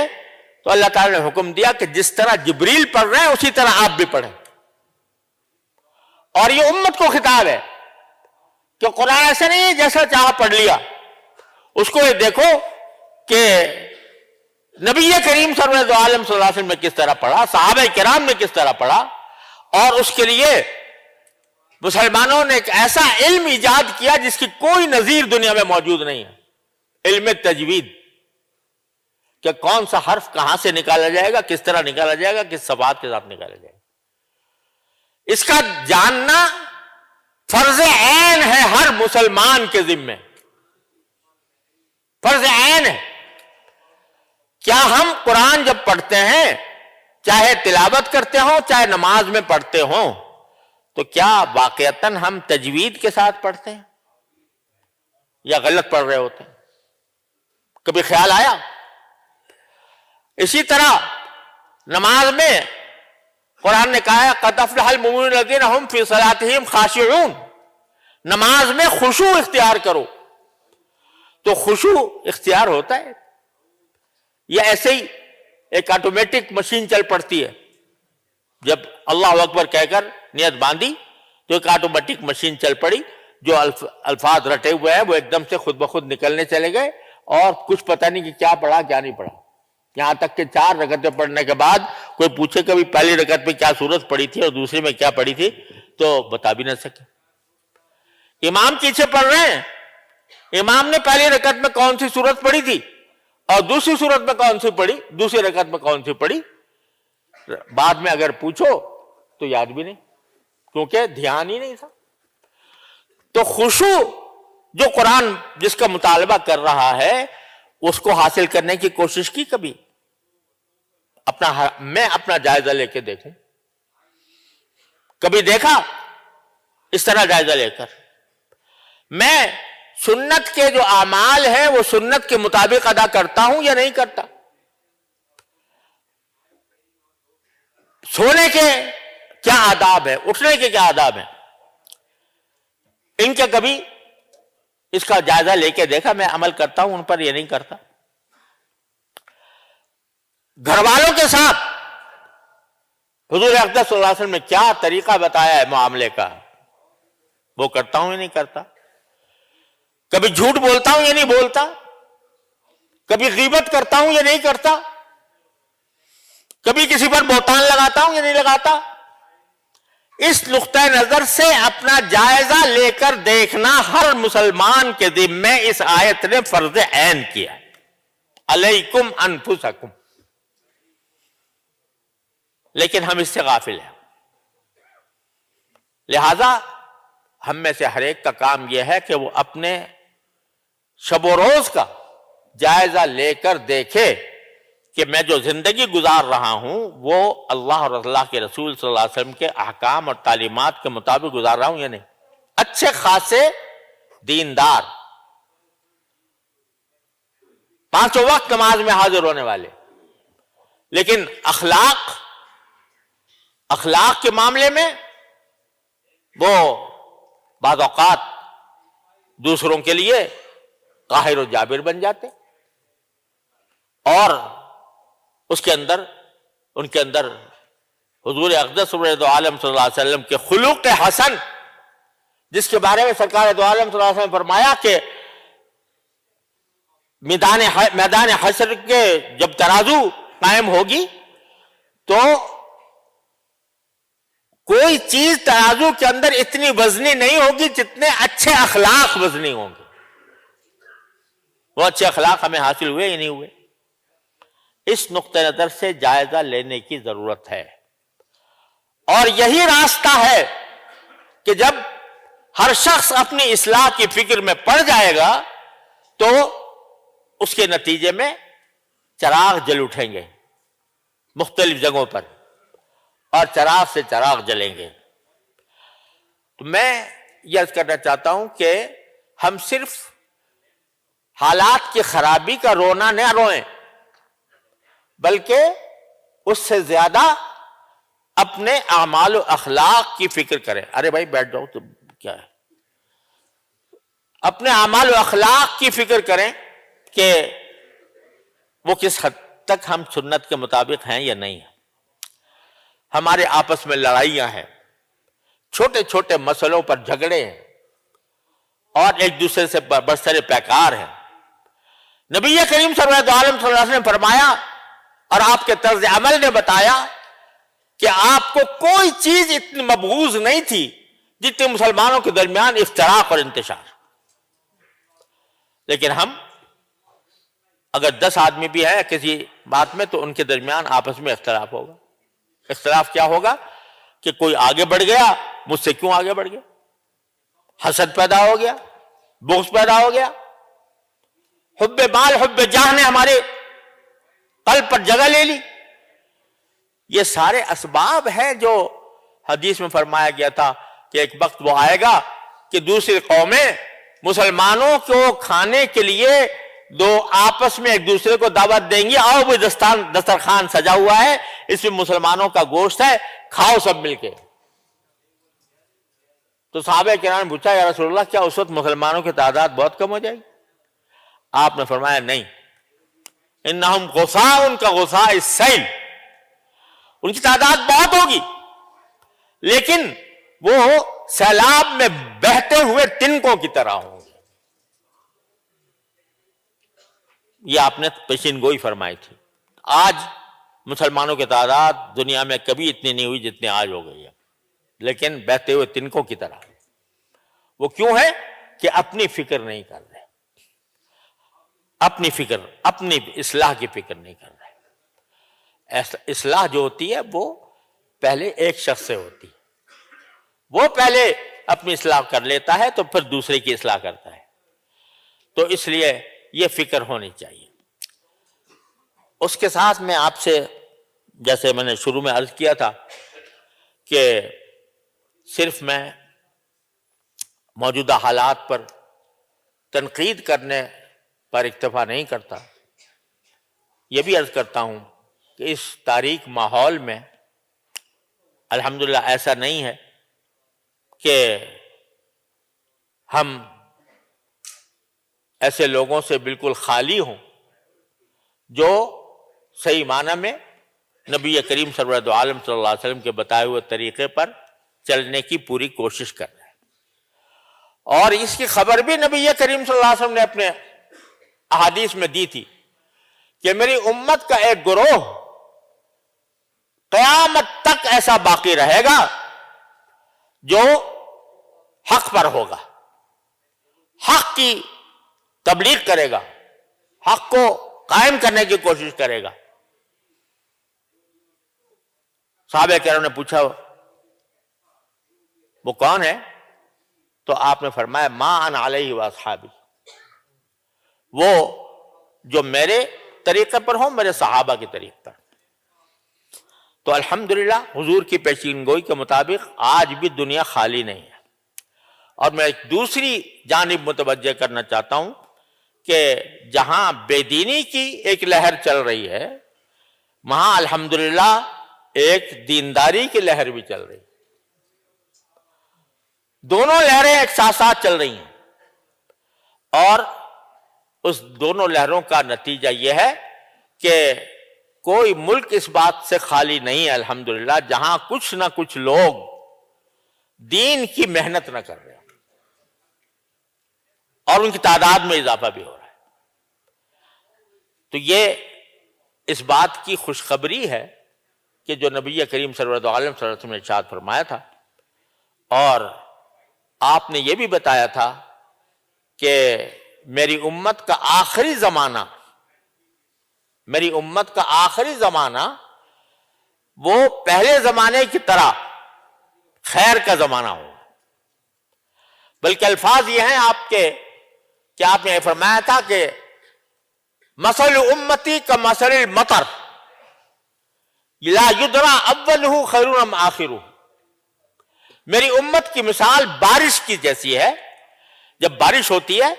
تو اللہ تعالیٰ نے حکم دیا کہ جس طرح جبریل پڑھ رہے ہیں اسی طرح آپ بھی پڑھیں۔ اور یہ امت کو خطاب ہے کہ قرآن ایسا نہیں ہے جیسا چاہا پڑھ لیا، اس کو یہ دیکھو کہ نبی کریم صلی اللہ علیہ وسلم نے کس طرح پڑھا، صحابہ کرام نے کس طرح پڑھا، اور اس کے لیے مسلمانوں نے ایک ایسا علم ایجاد کیا جس کی کوئی نظیر دنیا میں موجود نہیں ہے، علم تجوید، کہ کون سا حرف کہاں سے نکالا جائے گا، کس طرح نکالا جائے گا، کس صفات کے ساتھ نکالا جائے گا۔ اس کا جاننا فرض عین ہے ہر مسلمان کے ذمے، فرض عین ہے۔ کیا ہم قرآن جب پڑھتے ہیں، چاہے تلاوت کرتے ہوں چاہے نماز میں پڑھتے ہوں، تو کیا واقعتاً ہم تجوید کے ساتھ پڑھتے ہیں یا غلط پڑھ رہے ہوتے ہیں؟ کبھی خیال آیا؟ اسی طرح نماز میں قرآن نے کہا ہے قد افلح المؤمنون الذین هم فی صلاتہم خاشعون، نماز میں خشوع اختیار کرو۔ تو خشوع اختیار ہوتا ہے یا ایسے ہی ایک آٹومیٹک مشین چل پڑتی ہے؟ جب اللہ اکبر کہہ کر نیت باندھی تو ایک آٹومیٹک مشین چل پڑی، جو الفاظ رٹے ہوئے ہیں وہ ایک دم سے خود بخود نکلنے چلے گئے، اور کچھ پتہ نہیں کہ کیا پڑھا کیا نہیں پڑھا۔ یہاں تک کہ 4 رکعتیں پڑھنے کے بعد کوئی پوچھے کبھی پہلی رکعت میں کیا سورت پڑھی تھی اور دوسری میں کیا پڑھی تھی تو بتا بھی نہ سکے۔ امام پیچھے پڑھ رہے ہیں، امام نے پہلی رکعت میں کون سی سورت پڑھی تھی اور دوسری سورت میں کون سی پڑھی، دوسری رکعت میں کون سی پڑھی، بعد میں اگر پوچھو تو یاد بھی نہیں، کیونکہ دھیان ہی نہیں تھا۔ تو خشوع جو قرآن جس کا مطالبہ کر رہا ہے اس کو حاصل کرنے کی کوشش کی کبھی؟ میں اپنا جائزہ لے کے دیکھوں، کبھی دیکھا اس طرح جائزہ لے کر میں سنت کے جو اعمال ہیں وہ سنت کے مطابق ادا کرتا ہوں یا نہیں کرتا؟ سونے کے کیا آداب ہے، اٹھنے کے کیا آداب ہیں، ان کے کبھی اس کا جائزہ لے کے دیکھا؟ میں عمل کرتا ہوں ان پر، یہ نہیں کرتا۔ گھر والوں کے ساتھ حضور اقدس صلی اللہ علیہ وسلم نے کیا طریقہ بتایا ہے معاملے کا، وہ کرتا ہوں یا نہیں کرتا؟ کبھی جھوٹ بولتا ہوں یا نہیں بولتا؟ کبھی غیبت کرتا ہوں یا نہیں کرتا؟ کبھی کسی پر بہتان لگاتا ہوں یا نہیں لگاتا؟ اس نقطۂ نظر سے اپنا جائزہ لے کر دیکھنا ہر مسلمان کے ذمے اس آیت نے فرض عین کیا، علیکم انفسکم۔ لیکن ہم اس سے غافل ہیں، لہذا ہم میں سے ہر ایک کا کام یہ ہے کہ وہ اپنے شب و روز کا جائزہ لے کر دیکھے کہ میں جو زندگی گزار رہا ہوں وہ اللہ اور اللہ کے رسول صلی اللہ علیہ وسلم کے احکام اور تعلیمات کے مطابق گزار رہا ہوں یا نہیں۔ اچھے خاصے دیندار، پانچوں وقت نماز میں حاضر ہونے والے، لیکن اخلاق کے معاملے میں وہ بعض اوقات دوسروں کے لیے قاہر و جابر بن جاتے، اور ان کے اندر حضور اقدس دو عالم صلی اللہ علیہ وسلم کے خلق حسن، جس کے بارے میں سرکار دو عالم صلی اللہ علیہ وسلم نے فرمایا کہ میدان حشر کے جب ترازو قائم ہوگی تو کوئی چیز ترازو کے اندر اتنی وزنی نہیں ہوگی جتنے اچھے اخلاق وزنی ہوں گے۔ وہ اچھے اخلاق ہمیں حاصل ہوئے یا نہیں ہوئے؟ اس نقطہ نظر سے جائزہ لینے کی ضرورت ہے، اور یہی راستہ ہے کہ جب ہر شخص اپنی اصلاح کی فکر میں پڑ جائے گا تو اس کے نتیجے میں چراغ جل اٹھیں گے مختلف جگہوں پر، اور چراغ سے چراغ جلیں گے۔ تو میں یہ عرض کرنا چاہتا ہوں کہ ہم صرف حالات کی خرابی کا رونا نہ روئیں، بلکہ اس سے زیادہ اپنے اعمال و اخلاق کی فکر کریں۔ ارے بھائی بیٹھ جاؤ، تو کیا ہے؟ اپنے اعمال و اخلاق کی فکر کریں کہ وہ کس حد تک ہم سنت کے مطابق ہیں یا نہیں ہیں۔ ہمارے آپس میں لڑائیاں ہیں، چھوٹے چھوٹے مسئلوں پر جھگڑے ہیں، اور ایک دوسرے سے برسر پیکار ہیں۔ نبی کریم صلی اللہ علیہ وسلم نے فرمایا، اور آپ کے طرز عمل نے بتایا کہ آپ کو کوئی چیز اتنی مبغوض نہیں تھی جتنی مسلمانوں کے درمیان افتراق اور انتشار۔ لیکن ہم اگر 10 آدمی بھی ہیں کسی بات میں تو ان کے درمیان آپس میں اختلاف ہوگا۔ اختلاف کیا ہوگا کہ کوئی آگے بڑھ گیا، مجھ سے کیوں آگے بڑھ گیا، حسد پیدا ہو گیا، بغض پیدا ہو گیا، حب مال حب جاہ نے ہمارے قلب پر جگہ لے لی۔ یہ سارے اسباب ہیں جو حدیث میں فرمایا گیا تھا کہ ایک وقت وہ آئے گا کہ دوسری قومیں مسلمانوں کو کھانے کے لیے دو آپس میں ایک دوسرے کو دعوت دیں گی، آؤ وہ دسترخوان سجا ہوا ہے، اس میں مسلمانوں کا گوشت ہے، کھاؤ سب مل کے۔ تو صحابہ کرام نے پوچھا، یا رسول اللہ کیا اس وقت مسلمانوں کی تعداد بہت کم ہو جائے گی؟ آپ نے فرمایا نہیں، انہم غثاء، ان کا غثاء السیل، ان کی تعداد بہت ہوگی لیکن وہ سیلاب میں بہتے ہوئے تنکوں کی طرح ہوں گے۔ یہ آپ نے پیشین گوئی فرمائی تھی۔ آج مسلمانوں کی تعداد دنیا میں کبھی اتنی نہیں ہوئی جتنی آج ہو گئی ہے، لیکن بہتے ہوئے تنکوں کی طرح۔ وہ کیوں ہے کہ اپنی فکر نہیں کر رہے، اپنی اصلاح کی فکر نہیں کر رہے۔ اصلاح جو ہوتی ہے وہ پہلے ایک شخص سے ہوتی ہے، وہ پہلے اپنی اصلاح کر لیتا ہے تو پھر دوسرے کی اصلاح کرتا ہے۔ تو اس لیے یہ فکر ہونی چاہیے۔ اس کے ساتھ میں آپ سے، جیسے میں نے شروع میں عرض کیا تھا کہ صرف میں موجودہ حالات پر تنقید کرنے پر اکتفا نہیں کرتا، یہ بھی عرض کرتا ہوں کہ اس تاریک ماحول میں الحمدللہ ایسا نہیں ہے کہ ہم ایسے لوگوں سے بالکل خالی ہوں جو صحیح معنی میں نبی کریم سرورت عالم صلی اللہ علیہ وسلم کے بتائے ہوئے طریقے پر چلنے کی پوری کوشش کر رہے ہیں۔ اور اس کی خبر بھی نبی کریم صلی اللہ علیہ وسلم نے اپنے احادیث میں دی تھی کہ میری امت کا ایک گروہ قیامت تک ایسا باقی رہے گا جو حق پر ہوگا، حق کی تبلیغ کرے گا، حق کو قائم کرنے کی کوشش کرے گا۔ صحابہ کرام نے پوچھا وہ کون ہے؟ تو آپ نے فرمایا ما انا علیہ واصحابی، وہ جو میرے طریقے پر ہوں، میرے صحابہ کے طریقے پر۔ تو الحمدللہ حضور کی پیشین گوئی کے مطابق آج بھی دنیا خالی نہیں ہے۔ اور میں ایک دوسری جانب متوجہ کرنا چاہتا ہوں کہ جہاں بے دینی کی ایک لہر چل رہی ہے، وہاں الحمدللہ ایک دینداری کی لہر بھی چل رہی ہے۔ دونوں لہریں ایک ساتھ ساتھ چل رہی ہیں، اور اس دونوں لہروں کا نتیجہ یہ ہے کہ کوئی ملک اس بات سے خالی نہیں ہے الحمدللہ جہاں کچھ نہ کچھ لوگ دین کی محنت نہ کر رہے ہیں، اور ان کی تعداد میں اضافہ بھی ہو رہا ہے۔ تو یہ اس بات کی خوشخبری ہے کہ جو نبی کریم سرورت عالم صلی اللہ علیہ وسلم نے ارشاد فرمایا تھا، اور آپ نے یہ بھی بتایا تھا کہ میری امت کا آخری زمانہ، میری امت کا آخری زمانہ وہ پہلے زمانے کی طرح خیر کا زمانہ ہو، بلکہ الفاظ یہ ہیں آپ کے کہ آپ نے فرمایا تھا کہ مثل امتی کا مثل المطر لا یدرا اولہ خیر ام آخرہ، میری امت کی مثال بارش کی جیسی ہے۔ جب بارش ہوتی ہے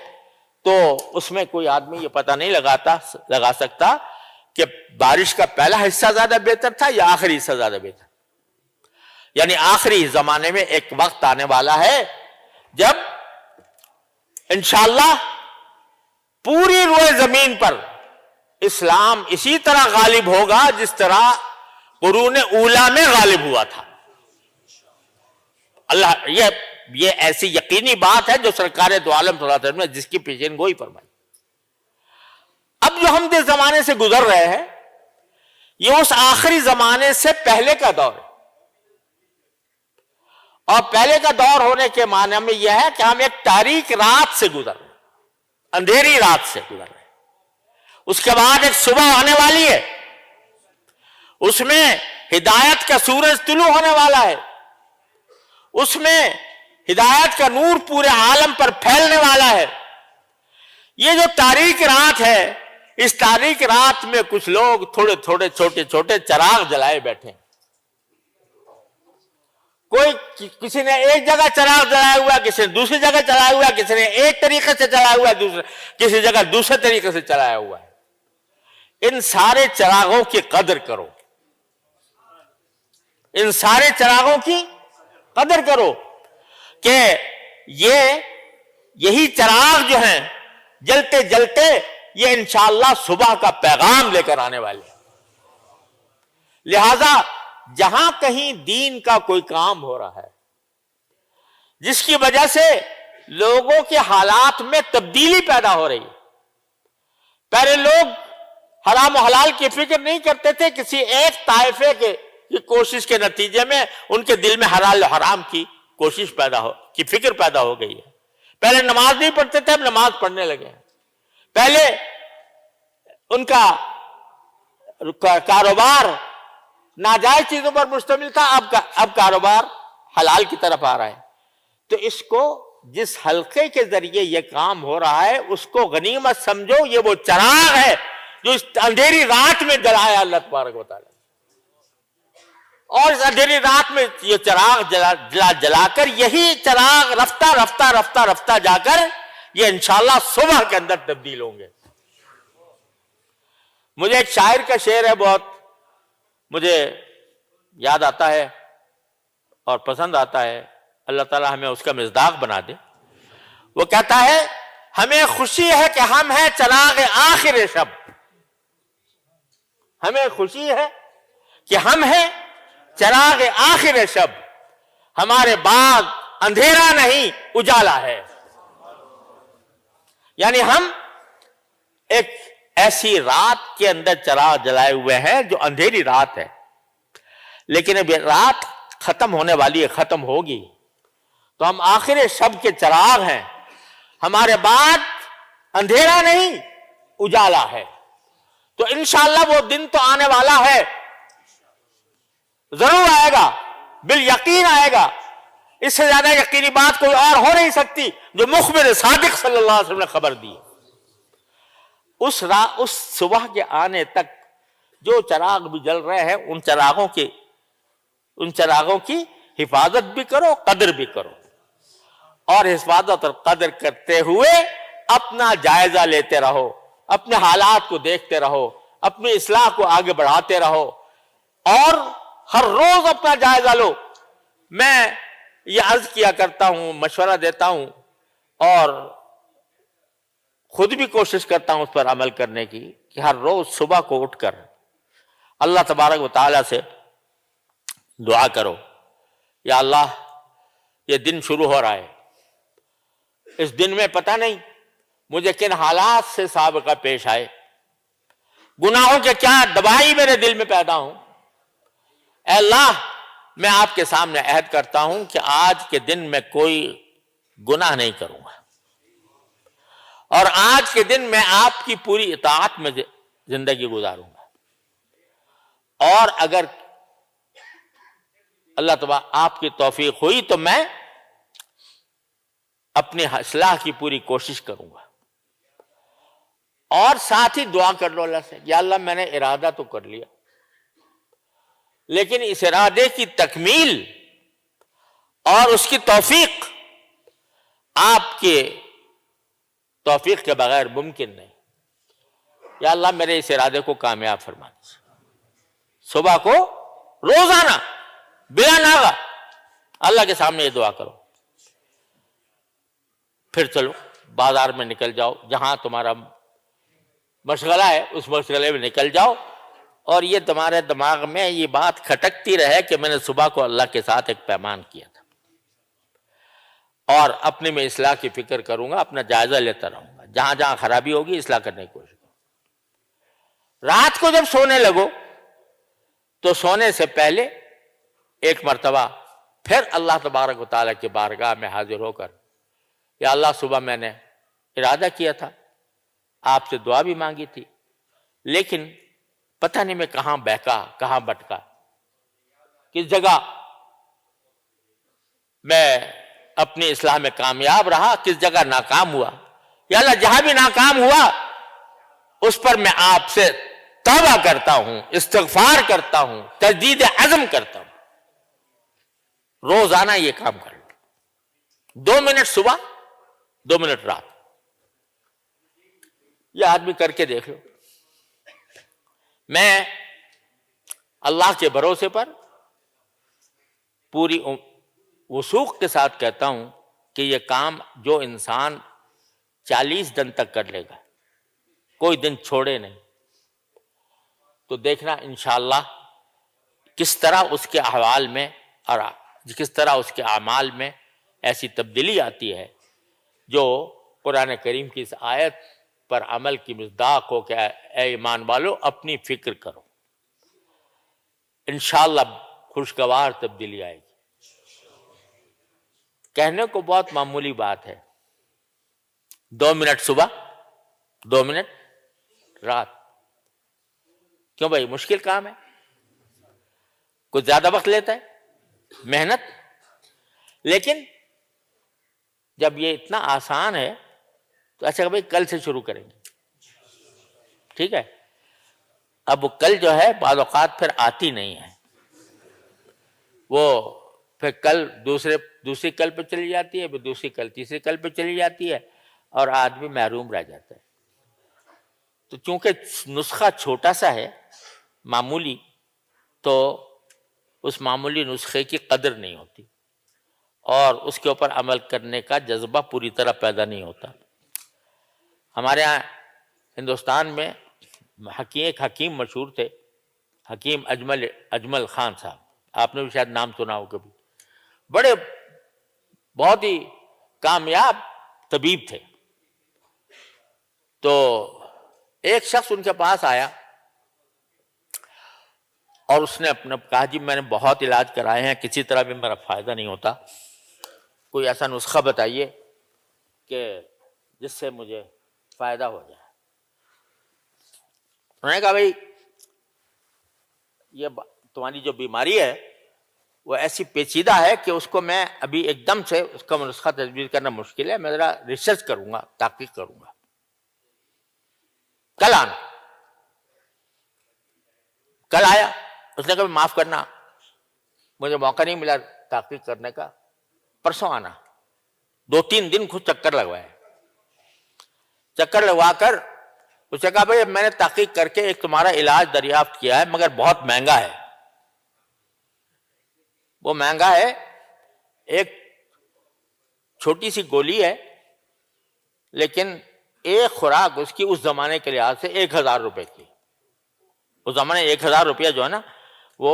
تو اس میں کوئی آدمی یہ پتہ نہیں لگا سکتا کہ بارش کا پہلا حصہ زیادہ بہتر تھا یا آخری حصہ زیادہ بہتر۔ یعنی آخری زمانے میں ایک وقت آنے والا ہے جب انشاءاللہ پوری روئے زمین پر اسلام اسی طرح غالب ہوگا جس طرح قرون اولیٰ میں غالب ہوا تھا۔ اللہ یہ ایسی یقینی بات ہے جو سرکار دو عالم صلی اللہ علیہ وسلم نے جس کی پیشین گوئی فرمائی۔ اب جو ہم جس زمانے سے گزر رہے ہیں یہ اس آخری زمانے سے پہلے کا دور ہے، اور پہلے کا دور ہونے کے معنی میں یہ ہے کہ ہم ایک تاریک رات سے گزر رہے ہیں، اندھیری رات سے گزر رہے ہیں۔ اس کے بعد ایک صبح آنے والی ہے، اس میں ہدایت کا سورج طلوع ہونے والا ہے، اس میں ہدایت کا نور پورے عالم پر پھیلنے والا ہے۔ یہ جو تاریک رات ہے، اس تاریک رات میں کچھ لوگ تھوڑے تھوڑے چھوٹے چھوٹے چراغ جلائے بیٹھے ہیں۔ کسی نے ایک جگہ چراغ جلایا ہوا، کسی نے دوسری جگہ چلایا ہوا، کسی نے ایک طریقے سے چلایا ہوا ہے، کسی جگہ دوسرے طریقے سے چلایا ہوا ہے۔ ان سارے چراغوں کی قدر کرو، ان سارے چراغوں کی قدر کرو کہ یہی چراغ جو ہیں جلتے جلتے یہ انشاءاللہ صبح کا پیغام لے کر آنے والے ہیں۔ لہذا جہاں کہیں دین کا کوئی کام ہو رہا ہے جس کی وجہ سے لوگوں کے حالات میں تبدیلی پیدا ہو رہی ہے، پہلے لوگ حرام و حلال کی فکر نہیں کرتے تھے، کسی ایک طائفے کی کوشش کے نتیجے میں ان کے دل میں حلال و حرام کی فکر پیدا ہو گئی ہے۔ پہلے نماز نہیں پڑھتے تھے، اب نماز پڑھنے لگے ہیں۔ پہلے ان کا کاروبار ناجائز چیزوں پر مشتمل تھا، اب کاروبار حلال کی طرف آ رہا ہے۔ تو اس کو جس حلقے کے ذریعے یہ کام ہو رہا ہے اس کو غنیمت سمجھو، یہ وہ چراغ ہے جو اس اندھیری رات میں جلایا اللہ تبارک و تعالی، اور اس اندھیری رات میں یہ چراغ جلا کر یہی چراغ رفتہ رفتہ رفتہ رفتہ جا کر یہ انشاءاللہ صبح کے اندر تبدیل ہوں گے۔ مجھے ایک شاعر کا شعر ہے، بہت مجھے یاد آتا ہے اور پسند آتا ہے، اللہ تعالیٰ ہمیں اس کا مصداق بنا دے. وہ کہتا ہے ہمیں خوشی ہے کہ ہم ہیں چراغ آخر شب. ہمیں خوشی ہے کہ ہم ہیں چراغ آخر شب، ہمارے بعد اندھیرا نہیں اجالا ہے. یعنی ہم ایک ایسی رات کے اندر چراغ جلائے ہوئے ہیں جو اندھیری رات ہے، لیکن اب رات ختم ہونے والی ہے، ختم ہوگی، تو ہم آخر شب کے چراغ ہیں، ہمارے بعد اندھیرا نہیں اجالا ہے. تو انشاءاللہ وہ دن تو آنے والا ہے، ضرور آئے گا، بالیقین آئے گا. اس سے زیادہ یقینی بات کوئی اور ہو نہیں سکتی جو مخبر صادق صلی اللہ علیہ وسلم نے خبر دی. اس صبح کے آنے تک جو چراغ بھی جل رہے ہیں ان چراغوں کی حفاظت بھی کرو، قدر بھی کرو، اور حفاظت اور قدر کرتے ہوئے اپنا جائزہ لیتے رہو، اپنے حالات کو دیکھتے رہو، اپنی اصلاح کو آگے بڑھاتے رہو، اور ہر روز اپنا جائزہ لو. میں یہ عرض کیا کرتا ہوں، مشورہ دیتا ہوں، اور خود بھی کوشش کرتا ہوں اس پر عمل کرنے کی، کہ ہر روز صبح کو اٹھ کر اللہ تبارک و تعالیٰ سے دعا کرو، یا اللہ یہ دن شروع ہو رہا ہے، اس دن میں پتہ نہیں مجھے کن حالات سے سابقہ پیش آئے، گناہوں کے کیا دبائی میرے دل میں پیدا ہوں. اے اللہ میں آپ کے سامنے عہد کرتا ہوں کہ آج کے دن میں کوئی گناہ نہیں کروں گا، اور آج کے دن میں آپ کی پوری اطاعت میں زندگی گزاروں گا. اور اگر اللہ تعالیٰ آپ کی توفیق ہوئی تو میں اپنی اصلاح کی پوری کوشش کروں گا. اور ساتھ ہی دعا کر لو اللہ سے، یا اللہ میں نے ارادہ تو کر لیا، لیکن اس ارادے کی تکمیل اور اس کی توفیق آپ کے توفیق کے بغیر ممکن نہیں. یا اللہ میرے اس ارادے کو کامیاب فرما دے. صبح کو روزانہ بلا ناغہ اللہ کے سامنے یہ دعا کرو. پھر چلو بازار میں نکل جاؤ، جہاں تمہارا مشغلہ ہے اس مشغلے میں نکل جاؤ، اور یہ تمہارے دماغ میں یہ بات کھٹکتی رہے کہ میں نے صبح کو اللہ کے ساتھ ایک پیمان کیا تھا، اور اپنے میں اصلاح کی فکر کروں گا، اپنا جائزہ لیتا رہوں گا، جہاں جہاں خرابی ہوگی اصلاح کرنے کی کوشش کروں. رات کو جب سونے لگو تو سونے سے پہلے ایک مرتبہ پھر اللہ تبارک و تعالیٰ کی بارگاہ میں حاضر ہو کر، یا اللہ صبح میں نے ارادہ کیا تھا، آپ سے دعا بھی مانگی تھی، لیکن پتہ نہیں میں کہاں بہکا، کہاں بٹکا، کس جگہ میں اپنی اصلاح میں کامیاب رہا، کس جگہ ناکام ہوا. یا اللہ جہاں بھی ناکام ہوا اس پر میں آپ سے توبہ کرتا ہوں، استغفار کرتا ہوں، تجدید عزم کرتا ہوں. روزانہ یہ کام کر لو، 2 منٹ صبح 2 منٹ رات. یہ آدمی کر کے دیکھ لو. میں اللہ کے بھروسے پر پوری وثوق کے ساتھ کہتا ہوں کہ یہ کام جو انسان 40 دن تک کر لے گا، کوئی دن چھوڑے نہیں، تو دیکھنا انشاءاللہ کس طرح اس کے احوال میں اور کس طرح اس کے اعمال میں ایسی تبدیلی آتی ہے جو قرآن کریم کی اس آیت پر عمل کی مصداق ہو کہ اے ایمان والو اپنی فکر کرو. انشاءاللہ خوشگوار تبدیلی آئے گی. کہنے کو بہت معمولی بات ہے، 2 منٹ صبح 2 منٹ رات. کیوں بھائی مشکل کام ہے؟ کچھ زیادہ وقت لیتا ہے، محنت، لیکن جب یہ اتنا آسان ہے تو اچھا بھائی کل سے شروع کریں گے، ٹھیک ہے؟ اب وہ کل جو ہے بعض اوقات پھر آتی نہیں ہے، وہ پھر کل دوسری کل پہ چلی جاتی ہے، پھر دوسری کل تیسری کل پہ چلی جاتی ہے، اور آدمی محروم رہ جاتا ہے. تو چونکہ نسخہ چھوٹا سا ہے، معمولی، تو اس معمولی نسخے کی قدر نہیں ہوتی اور اس کے اوپر عمل کرنے کا جذبہ پوری طرح پیدا نہیں ہوتا۔ ہمارے ہاں ہندوستان میں ایک حکیم مشہور تھے، حکیم اجمل خان صاحب، آپ نے بھی شاید نام سنا ہو کبھی، بڑے بہت ہی کامیاب طبیب تھے۔ تو ایک شخص ان کے پاس آیا اور اس نے اپنا کہا جی میں نے بہت علاج کرائے ہیں، کسی طرح بھی میرا فائدہ نہیں ہوتا، کوئی ایسا نسخہ بتائیے کہ جس سے مجھے فائدہ ہو جائے۔ انہوں نے کہا بھائی یہ تمہاری جو بیماری ہے وہ ایسی پیچیدہ ہے کہ اس کو میں ابھی ایک دم سے اس کا نسخہ تجویز کرنا مشکل ہے، میں ذرا ریسرچ کروں گا، تحقیق کروں گا، کل آنا۔ کل آیا، اس نے کہا معاف کرنا مجھے موقع نہیں ملا تحقیق کرنے کا، پرسوں آنا۔ 2-3 دن خود چکر لگوائے، چکر لگوا کر اسے کہا بھائی میں نے تحقیق کر کے ایک تمہارا علاج دریافت کیا ہے مگر بہت مہنگا ہے۔ وہ مہنگا ہے، ایک چھوٹی سی گولی ہے لیکن ایک خوراک اس کی اس زمانے کے لحاظ سے 1000 روپے کی۔ اس زمانے 1000 روپیہ جو ہے نا وہ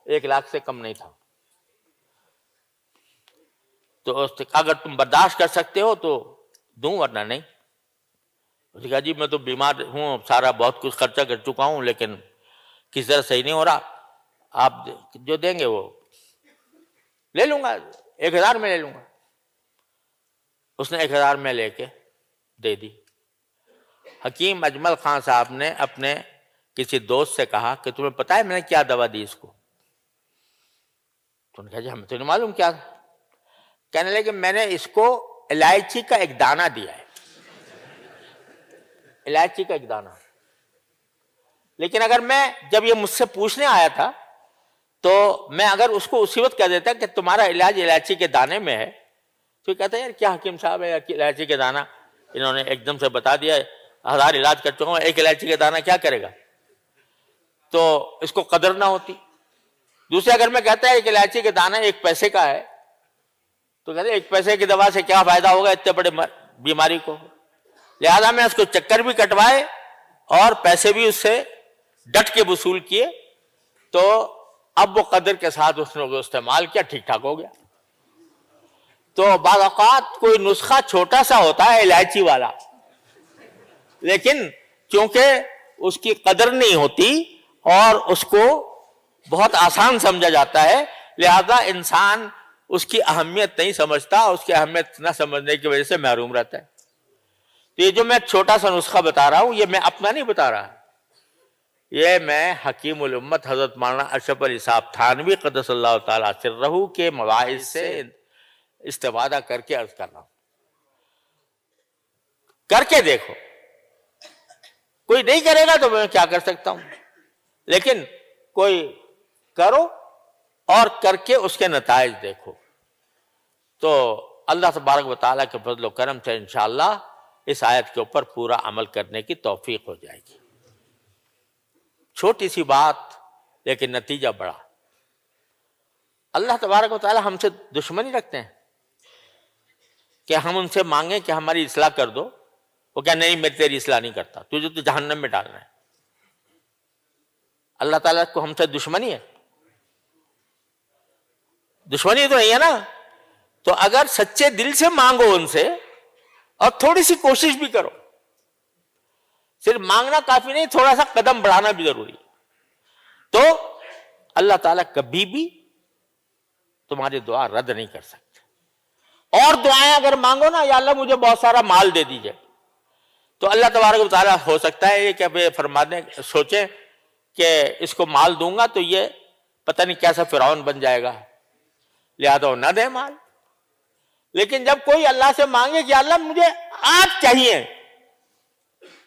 1 لاکھ سے کم نہیں تھا۔ تو اگر تم برداشت کر سکتے ہو تو دوں ورنہ نہیں۔ اس نے کہا جی میں تو بیمار ہوں، سارا بہت کچھ خرچہ کر چکا ہوں لیکن کس طرح صحیح نہیں ہو رہا، آپ جو دیں گے وہ لے لوں گا، 1000 میں لے لوں گا۔ اس نے 1000 میں لے کے دے دی۔ حکیم اجمل خان صاحب نے اپنے کسی دوست سے کہا کہ تمہیں پتا ہے میں نے کیا دوا دی اس کو؟ تو انہوں نے کہا جی ہمیں تو نہیں معلوم کیا۔ کہنے لگے کہ میں نے اس کو الائچی کا ایک دانہ دیا ہے، الائچی کا ایک دانہ۔ لیکن اگر میں جب یہ مجھ سے پوچھنے آیا تھا تو میں اگر اس کو اسی وقت کہہ دیتا کہ تمہارا علاج الائچی کے دانے میں ہے تو کہتا ہے یار کیا حکیم صاحب ہے الائچی کے دانہ، انہوں نے ایک دم سے بتا دیا، 1000 علاج کر چکا ہوں، ایک الائچی کا دانہ کیا کرے گا، تو اس کو قدر نہ ہوتی۔ دوسرے اگر میں کہتا ہے ایک الائچی کے دانہ 1 پیسے کا ہے تو کہتے ہیں 1 پیسے کی دوا سے کیا فائدہ ہوگا اتنے بڑے بیماری کو، لہذا میں اس کو چکر بھی کٹوائے اور پیسے بھی اس سے ڈٹ کے وصول کیے، تو اب وہ قدر کے ساتھ اس نے استعمال کیا، ٹھیک ٹھاک ہو گیا۔ تو بعض اوقات کوئی نسخہ چھوٹا سا ہوتا ہے الائچی والا، لیکن چونکہ اس کی قدر نہیں ہوتی اور اس کو بہت آسان سمجھا جاتا ہے، لہذا انسان اس کی اہمیت نہیں سمجھتا، اس کی اہمیت نہ سمجھنے کی وجہ سے محروم رہتا ہے۔ تو یہ جو میں چھوٹا سا نسخہ بتا رہا ہوں یہ میں اپنا نہیں بتا رہا، یہ میں حکیم الامت حضرت مولانا اشرف علی صاحب تھانوی قدس اللہ تعالیٰ سرہ کے مواعظ سے استفادہ کر کے عرض کر رہا ہوں۔ کر کے دیکھو، کوئی نہیں کرے گا تو میں کیا کر سکتا ہوں، لیکن کوئی کرو اور کر کے اس کے نتائج دیکھو، تو اللہ تبارک و تعالیٰ کے فضل و کرم سے انشاءاللہ اس آیت کے اوپر پورا عمل کرنے کی توفیق ہو جائے گی۔ چھوٹی سی بات لیکن نتیجہ بڑا۔ اللہ تبارک و تعالیٰ ہم سے دشمنی رکھتے ہیں کہ ہم ان سے مانگیں کہ ہماری اصلاح کر دو، وہ کہا نہیں میں تیری اصلاح نہیں کرتا، تجھے تو جہنم میں ڈالنا ہے۔ اللہ تعالیٰ کو ہم سے دشمنی ہے؟ دشمنی تو نہیں ہے نا۔ تو اگر سچے دل سے مانگو ان سے اور تھوڑی سی کوشش بھی کرو، صرف مانگنا کافی نہیں، تھوڑا سا قدم بڑھانا بھی ضروری، تو اللہ تعالیٰ کبھی بھی تمہاری دعا رد نہیں کر سکتے۔ اور دعائیں اگر مانگو نا، یا اللہ مجھے بہت سارا مال دے دیجئے، تو اللہ تبارک و تعالیٰ ہو سکتا ہے یہ کہ فرما دیں، سوچیں کہ اس کو مال دوں گا تو یہ پتہ نہیں کیسا فرعون بن جائے گا، لہذا وہ نہ دے مال۔ لیکن جب کوئی اللہ سے مانگے کہ اللہ مجھے آپ چاہیے،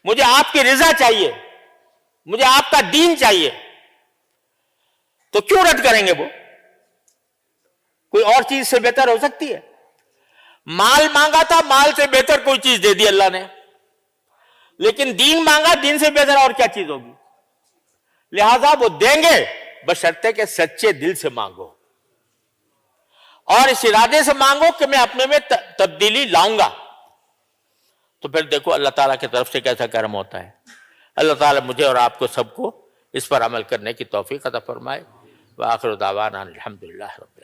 مجھے آپ کی رضا چاہیے، مجھے آپ کا دین چاہیے، تو کیوں رد کریں گے؟ وہ کوئی اور چیز سے بہتر ہو سکتی ہے؟ مال مانگا تھا، مال سے بہتر کوئی چیز دے دی اللہ نے، لیکن دین مانگا، دین سے بہتر اور کیا چیز ہوگی؟ لہذا وہ دیں گے بشرطے کہ سچے دل سے مانگو اور اس ارادے سے مانگو کہ میں اپنے میں تبدیلی لاؤں گا، تو پھر دیکھو اللہ تعالیٰ کی طرف سے کیسا کرم ہوتا ہے۔ اللہ تعالیٰ مجھے اور آپ کو سب کو اس پر عمل کرنے کی توفیق عطا فرمائے۔ وآخر دعوانا الحمدللہ رب